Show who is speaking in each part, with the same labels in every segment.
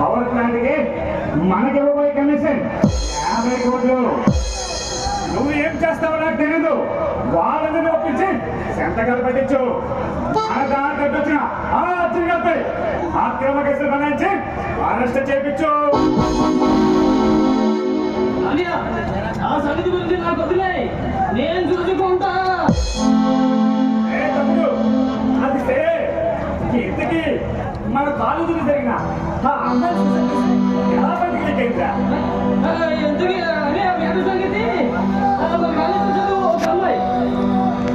Speaker 1: Power plant కి మనకి ఇవ్వబోయే commission 50 కోట్లు. నువ్వు ఏం చేస్తావో నాకు తెలియదు. వాళ్ళని ఒప్పించి సంతకాలు పెట్టించు. మన దానికి అడ్డొచ్చిన అర్జున్ గారిపై అక్రమ కేసులు బనాయించి అరెస్ట్ చేయించు.
Speaker 2: ఆ సంగతి గురించి నాకు వదిలే, నేను చూసుకుంటా.
Speaker 1: తమ్ముడు అది సరే, ఇంతకీ మన కాలేజీలో జరిగిన ఎలా బయటికి అయిందా?
Speaker 2: ఎందుకు వేరే సంగతి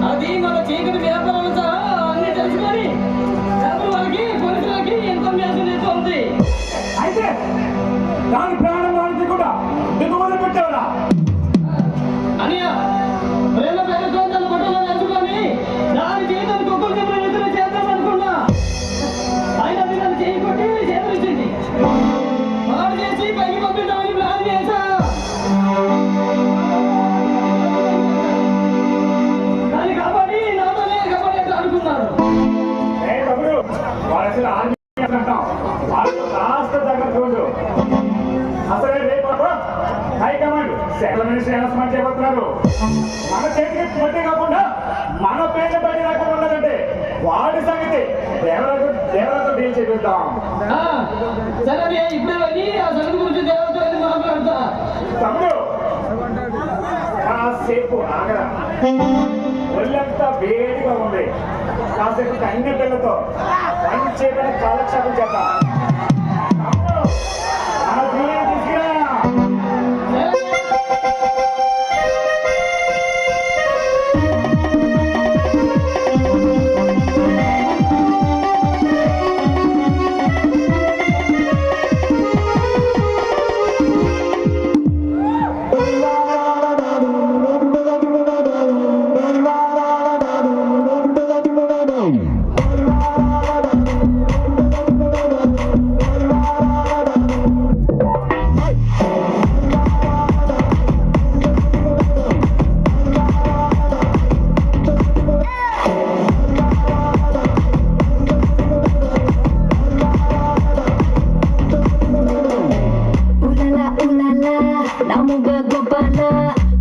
Speaker 2: అది మన చీకటి వ్యాపారాలు సహా అన్ని తెలుసుకొని వాళ్ళకి పోలీసులకి ఇన్ఫర్మేషన్ ఇస్తుంది.
Speaker 1: అయితే దాని ప్రాణం వాళ్ళకి కూడా దిగుమతి పెట్టావురా
Speaker 2: అనియా ప్రేమ పేరుతో తన బట్టలు నేర్చుకొని దాని జీవితాన్ని కుక్కలు చెప్పిన ఎదురు చేద్దాం అనుకున్నా. అయినా పిల్లలు చేయకొట్టి చేతులు ఇచ్చింది. మారు చేసి పైకి పంపిద్దామని ప్లాన్ చేశా. దాన్ని కాబట్టి నాతోనే కాబట్టి అనుకున్నారు.
Speaker 1: తమ్ముడు వాళ్ళు అసలు అంటాం వాళ్ళు కాస్త దగ్గర చూడు. అసలే రేపు హైకమాండ్ సెంట్రల్ మినిస్టర్ అనౌన్స్మెంట్ చేయబోతున్నారు. మన చేతికి పొట్టి కాకుండా మన పేరు బయట రాకుండా ఉన్నదంటే వాడి సంగతి దేవరాతో డీల్ చేపిద్దాం.
Speaker 2: సరే ఇప్పుడే వెళ్ళి ఆ సంగతి గురించి దేవతతో మాట్లాడతా.
Speaker 1: తమ్ముడు కాసేపు ఆగరా, ఒళ్ళంతా వేడిగా ఉంది. కాసేపు కన్నె పిల్లతో మంచి కాలక్షేపం చేద్దాం. తమ్ముడు మన పిల్లలు తీసుకురా.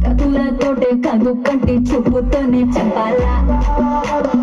Speaker 3: కదులతోటే కదు కంటి చూపుతోనే చెప్పాలా.